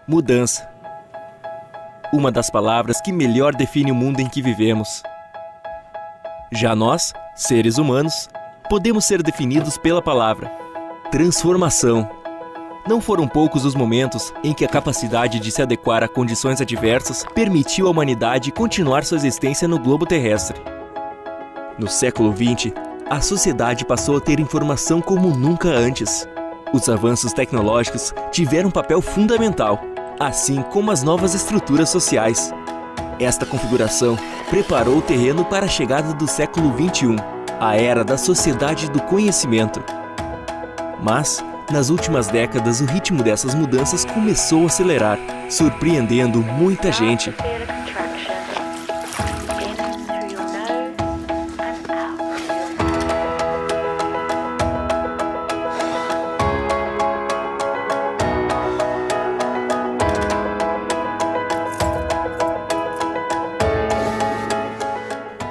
Mudança. Uma das palavras que melhor define o mundo em que vivemos. Já nós, seres humanos, podemos ser definidos pela palavra transformação. Não foram poucos os momentos em que a capacidade de se adequar a condições adversas permitiu à humanidade continuar sua existência no globo terrestre. No século XX, a sociedade passou a ter informação como nunca antes. Os avanços tecnológicos tiveram um papel fundamental, assim como as novas estruturas sociais. Esta configuração preparou o terreno para a chegada do século XXI, a era da sociedade do conhecimento. Mas, nas últimas décadas, o ritmo dessas mudanças começou a acelerar, surpreendendo muita gente.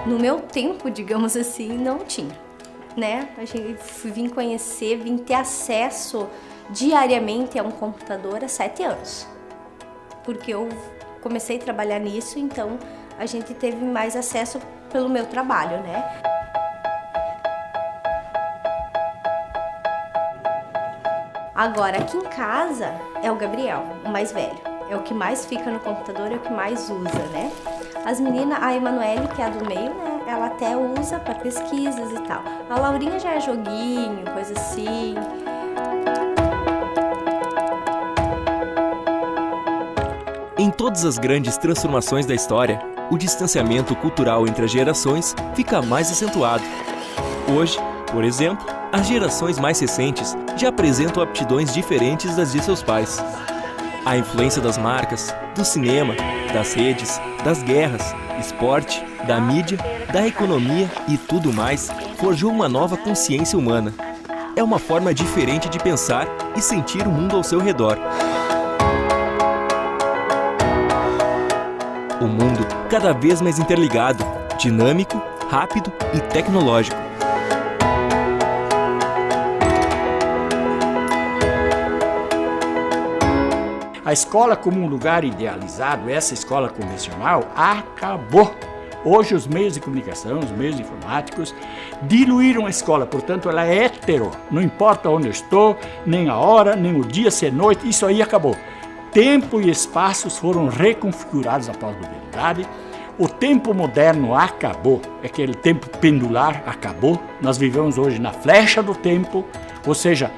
No meu tempo, digamos assim, não tinha, né? Vim conhecer, vim ter acesso diariamente a um computador há 7 anos. Porque eu comecei a trabalhar nisso, então a gente teve mais acesso pelo meu trabalho, né? Agora, aqui em casa é o Gabriel, o mais velho. É o que mais fica no computador, é o que mais usa, né? As meninas, a Emanuele, que é a do meio, né? Ela até usa para pesquisas e tal. A Laurinha já é joguinho, coisa assim. Em todas as grandes transformações da história, o distanciamento cultural entre as gerações fica mais acentuado. Hoje, por exemplo, as gerações mais recentes já apresentam aptidões diferentes das de seus pais. A influência das marcas, do cinema, das redes, das guerras, esporte, da mídia, da economia e tudo mais forjou uma nova consciência humana. É uma forma diferente de pensar e sentir o mundo ao seu redor. O mundo cada vez mais interligado, dinâmico, rápido e tecnológico. A escola como um lugar idealizado, essa escola convencional, acabou. Hoje os meios de comunicação, os meios informáticos, diluíram a escola, portanto ela é hetero. Não importa onde eu estou, nem a hora, nem o dia, se é noite, isso aí acabou. Tempo e espaços foram reconfigurados após a modernidade. O tempo moderno acabou, aquele tempo pendular acabou. Nós vivemos hoje na flecha do tempo, ou seja,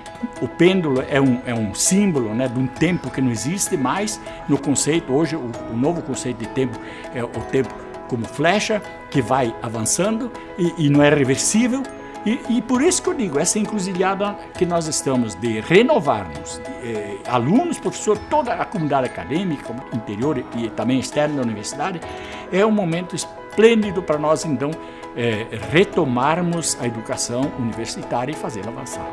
o pêndulo é um símbolo, né, de um tempo que não existe mais no conceito. Hoje o novo conceito de tempo é o tempo como flecha, que vai avançando e não é reversível. E por isso que eu digo, essa encruzilhada que nós estamos de renovarmos, alunos, professores, toda a comunidade acadêmica, interior e também externa da universidade, é um momento esplêndido para nós, então, retomarmos a educação universitária e fazê-la avançar.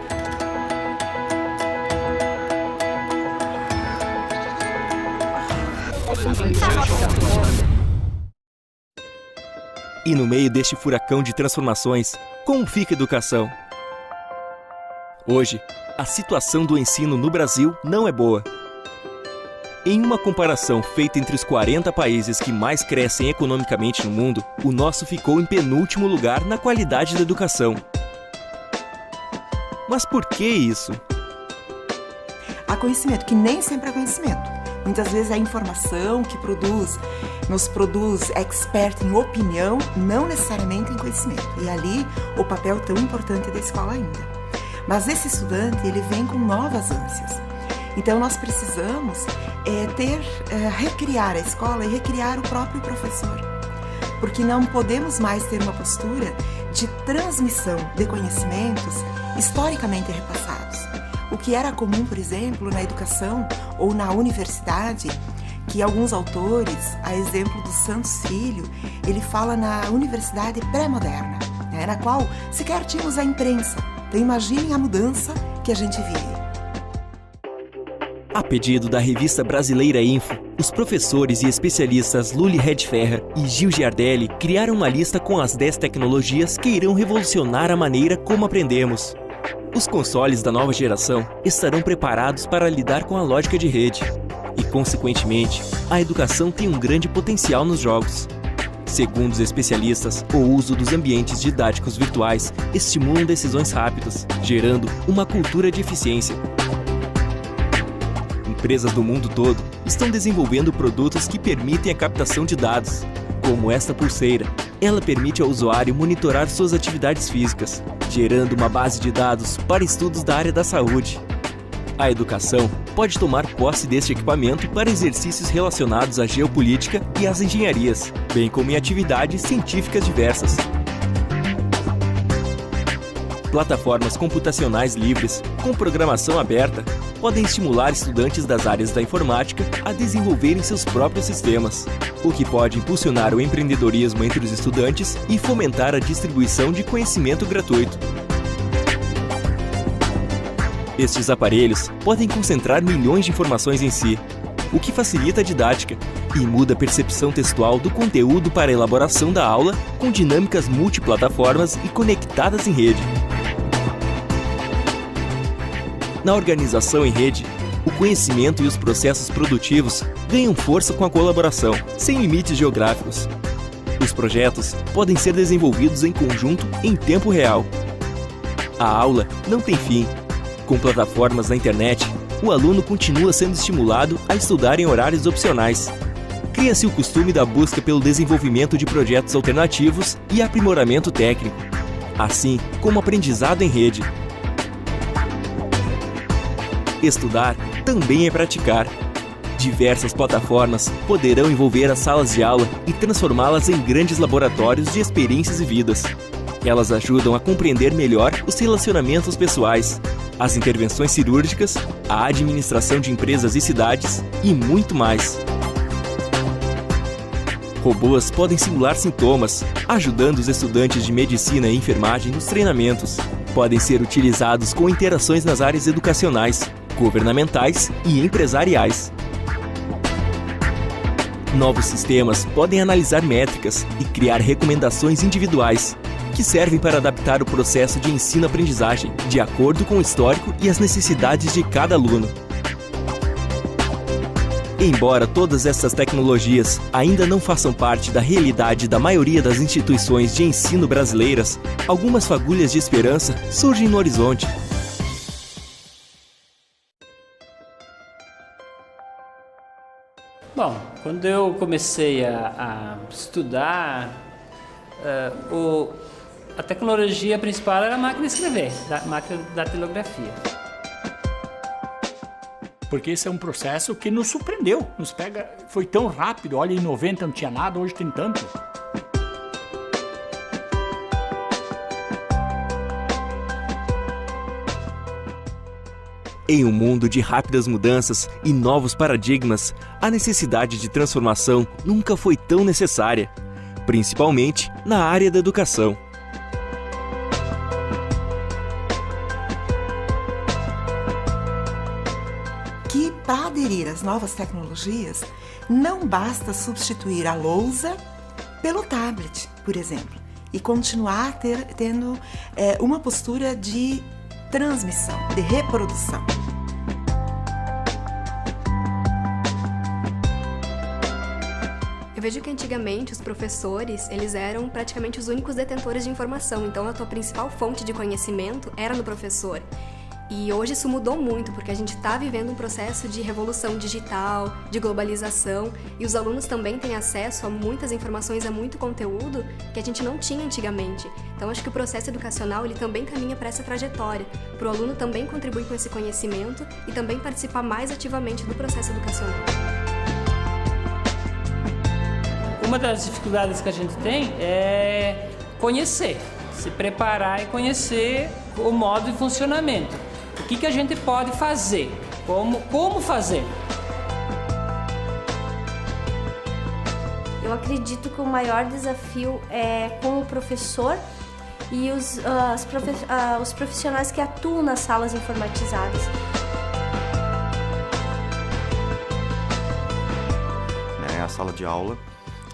E no meio deste furacão de transformações, como fica a educação? Hoje, a situação do ensino no Brasil não é boa. Em uma comparação feita entre os 40 países que mais crescem economicamente no mundo, o nosso ficou em penúltimo lugar na qualidade da educação. Mas por que isso? Há conhecimento, que nem sempre é conhecimento. Muitas vezes a informação que nos produz expert em opinião, não necessariamente em conhecimento. E ali o papel tão importante da escola ainda. Mas esse estudante, ele vem com novas ânsias. Então nós precisamos recriar a escola e recriar o próprio professor. Porque não podemos mais ter uma postura de transmissão de conhecimentos historicamente repassados. O que era comum, por exemplo, na educação ou na universidade, que alguns autores, a exemplo do Santos Filho, ele fala na universidade pré-moderna, né, na qual sequer tínhamos a imprensa. Então imaginem a mudança que a gente vive. A pedido da revista brasileira Info, os professores e especialistas Luli Redferrer e Gil Giardelli criaram uma lista com as 10 tecnologias que irão revolucionar a maneira como aprendemos. Os consoles da nova geração estarão preparados para lidar com a lógica de rede. E, consequentemente, a educação tem um grande potencial nos jogos. Segundo os especialistas, o uso dos ambientes didáticos virtuais estimulam decisões rápidas, gerando uma cultura de eficiência. Empresas do mundo todo estão desenvolvendo produtos que permitem a captação de dados, como esta pulseira. Ela permite ao usuário monitorar suas atividades físicas, gerando uma base de dados para estudos da área da saúde. A educação pode tomar posse deste equipamento para exercícios relacionados à geopolítica e às engenharias, bem como em atividades científicas diversas. Plataformas computacionais livres, com programação aberta, podem estimular estudantes das áreas da informática a desenvolverem seus próprios sistemas, o que pode impulsionar o empreendedorismo entre os estudantes e fomentar a distribuição de conhecimento gratuito. Estes aparelhos podem concentrar milhões de informações em si, o que facilita a didática e muda a percepção textual do conteúdo para a elaboração da aula com dinâmicas multiplataformas e conectadas em rede. Na organização em rede, o conhecimento e os processos produtivos ganham força com a colaboração, sem limites geográficos. Os projetos podem ser desenvolvidos em conjunto em tempo real. A aula não tem fim. Com plataformas na internet, o aluno continua sendo estimulado a estudar em horários opcionais. Cria-se o costume da busca pelo desenvolvimento de projetos alternativos e aprimoramento técnico, assim como aprendizado em rede. Estudar também é praticar. Diversas plataformas poderão envolver as salas de aula e transformá-las em grandes laboratórios de experiências e vidas. Elas ajudam a compreender melhor os relacionamentos pessoais, as intervenções cirúrgicas, a administração de empresas e cidades e muito mais. Robôs podem simular sintomas, ajudando os estudantes de medicina e enfermagem nos treinamentos. Podem ser utilizados com interações nas áreas educacionais, governamentais e empresariais. Novos sistemas podem analisar métricas e criar recomendações individuais, que servem para adaptar o processo de ensino-aprendizagem de acordo com o histórico e as necessidades de cada aluno. Embora todas essas tecnologias ainda não façam parte da realidade da maioria das instituições de ensino brasileiras, algumas fagulhas de esperança surgem no horizonte. Bom, quando eu comecei a estudar, a tecnologia principal era a máquina de escrever, a máquina da datilografia. Porque esse é um processo que nos surpreendeu, nos pega, foi tão rápido, olha, em 90 não tinha nada, hoje tem tanto. Em um mundo de rápidas mudanças e novos paradigmas, a necessidade de transformação nunca foi tão necessária, principalmente na área da educação. Que para aderir às novas tecnologias, não basta substituir a lousa pelo tablet, por exemplo, e continuar tendo uma postura de transmissão, de reprodução. Eu vejo que antigamente os professores, eles eram praticamente os únicos detentores de informação, então a tua principal fonte de conhecimento era no professor. E hoje isso mudou muito, porque a gente está vivendo um processo de revolução digital, de globalização, e os alunos também têm acesso a muitas informações, a muito conteúdo que a gente não tinha antigamente. Então acho que o processo educacional ele também caminha para essa trajetória, para o aluno também contribuir com esse conhecimento e também participar mais ativamente do processo educacional. Uma das dificuldades que a gente tem é conhecer, se preparar e conhecer o modo de funcionamento. O que a gente pode fazer? Como fazer? Eu acredito que o maior desafio é com o professor e os profissionais que atuam nas salas informatizadas. A sala de aula,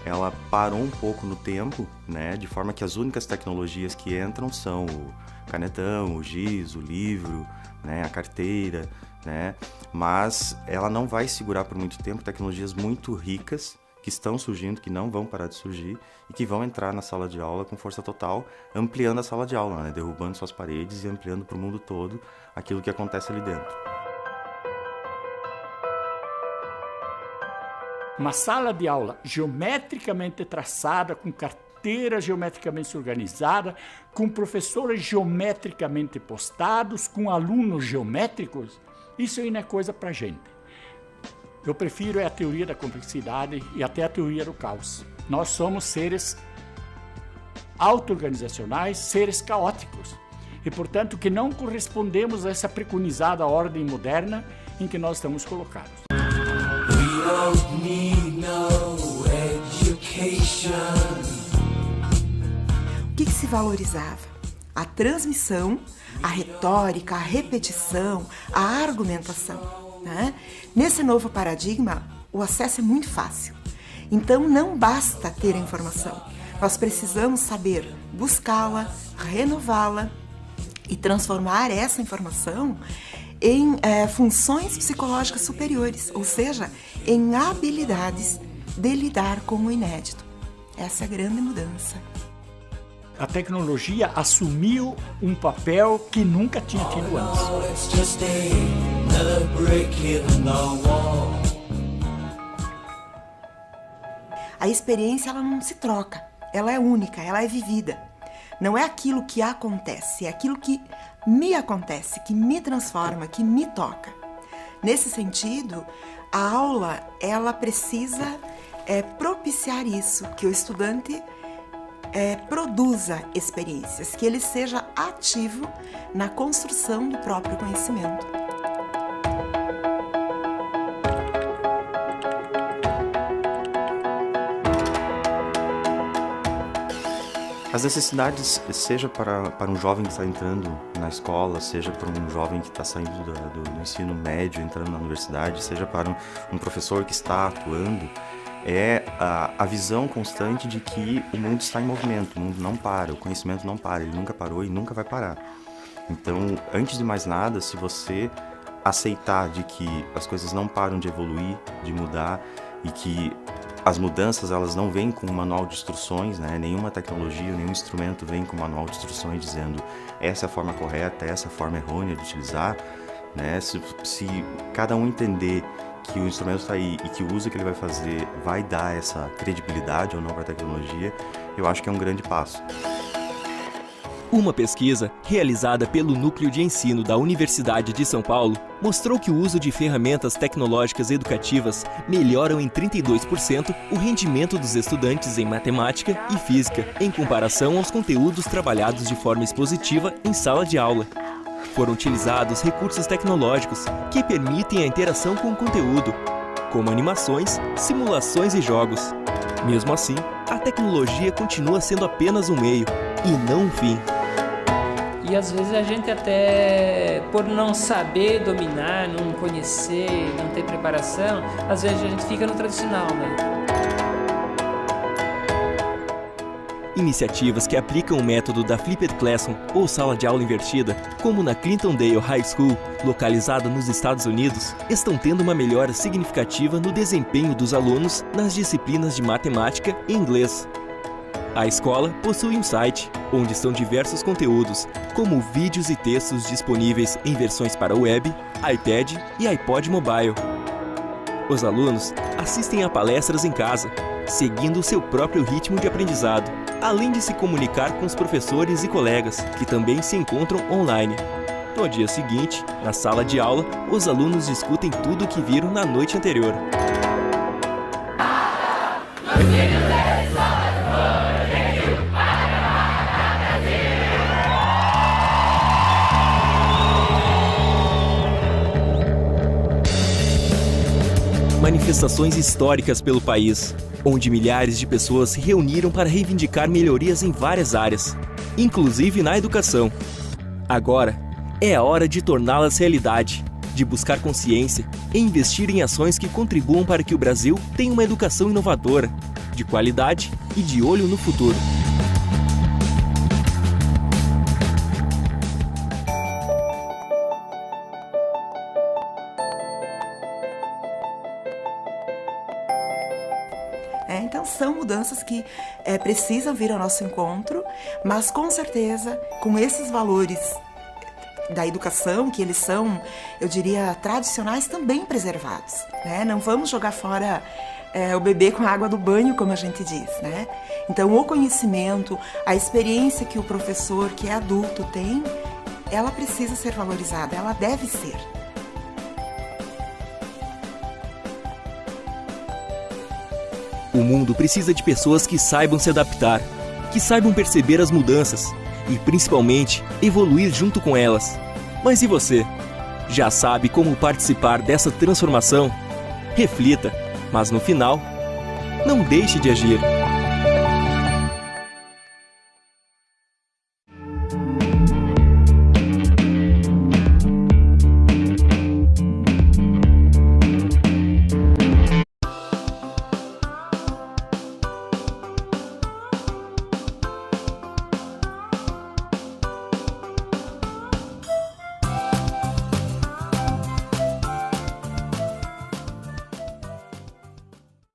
ela parou um pouco no tempo, né, de forma que as únicas tecnologias que entram são o canetão, o giz, o livro, né, a carteira, né? Mas ela não vai segurar por muito tempo tecnologias muito ricas que estão surgindo, que não vão parar de surgir e que vão entrar na sala de aula com força total, ampliando a sala de aula, né? Derrubando suas paredes e ampliando para o mundo todo aquilo que acontece ali dentro. Uma sala de aula geometricamente traçada, com carteira geometricamente organizada, com professores geometricamente postados, com alunos geométricos, isso aí não é coisa para gente. Eu prefiro a teoria da complexidade e até a teoria do caos. Nós somos seres auto-organizacionais, seres caóticos. E, portanto, que não correspondemos a essa preconizada ordem moderna em que nós estamos colocados. O que se valorizava? A transmissão, a retórica, a repetição, a argumentação, né? Nesse novo paradigma, o acesso é muito fácil. Então, não basta ter a informação. Nós precisamos saber buscá-la, renová-la e transformar essa informação em funções psicológicas superiores, ou seja, em habilidades de lidar com o inédito. Essa é a grande mudança. A tecnologia assumiu um papel que nunca tinha tido antes. A experiência ela não se troca, ela é única, ela é vivida. Não é aquilo que acontece, é aquilo que me acontece, que me transforma, que me toca. Nesse sentido, a aula ela precisa propiciar isso, que o estudante produza experiências, que ele seja ativo na construção do próprio conhecimento. As necessidades, seja para um jovem que está entrando na escola, seja para um jovem que está saindo do ensino médio, entrando na universidade, seja para um professor que está atuando, é a visão constante de que o mundo está em movimento, o mundo não para, o conhecimento não para, ele nunca parou e nunca vai parar. Então, antes de mais nada, se você aceitar de que as coisas não param de evoluir, de mudar e que as mudanças elas não vêm com um manual de instruções, né? Nenhuma tecnologia, nenhum instrumento vem com um manual de instruções dizendo essa é a forma correta, essa é a forma errônea de utilizar, né? Se cada um entender que o instrumento está aí e que o uso que ele vai fazer vai dar essa credibilidade ou não para a tecnologia, eu acho que é um grande passo. Uma pesquisa realizada pelo Núcleo de Ensino da Universidade de São Paulo mostrou que o uso de ferramentas tecnológicas educativas melhoram em 32% o rendimento dos estudantes em matemática e física, em comparação aos conteúdos trabalhados de forma expositiva em sala de aula. Foram utilizados recursos tecnológicos que permitem a interação com o conteúdo, como animações, simulações e jogos. Mesmo assim, a tecnologia continua sendo apenas um meio e não um fim. E às vezes a gente até, por não saber dominar, não conhecer, não ter preparação, às vezes a gente fica no tradicional, né? Iniciativas que aplicam o método da Flipped Classroom ou sala de aula invertida, como na Clintondale High School, localizada nos Estados Unidos, estão tendo uma melhora significativa no desempenho dos alunos nas disciplinas de matemática e inglês. A escola possui um site, onde estão diversos conteúdos, como vídeos e textos disponíveis em versões para web, iPad e iPod Mobile. Os alunos assistem a palestras em casa, seguindo o seu próprio ritmo de aprendizado, além de se comunicar com os professores e colegas, que também se encontram online. No dia seguinte, na sala de aula, os alunos discutem tudo o que viram na noite anterior. Manifestações históricas pelo país, onde milhares de pessoas se reuniram para reivindicar melhorias em várias áreas, inclusive na educação. Agora, é a hora de torná-las realidade, de buscar consciência e investir em ações que contribuam para que o Brasil tenha uma educação inovadora, de qualidade e de olho no futuro. Então são mudanças que precisam vir ao nosso encontro, mas com certeza com esses valores da educação, que eles são, eu diria, tradicionais, também preservados, né? Não vamos jogar fora o bebê com a água do banho, como a gente diz, né? Então o conhecimento, a experiência que o professor, que é adulto, tem, ela precisa ser valorizada, ela deve ser. O mundo precisa de pessoas que saibam se adaptar, que saibam perceber as mudanças e, principalmente, evoluir junto com elas. Mas e você? Já sabe como participar dessa transformação? Reflita, mas no final, não deixe de agir.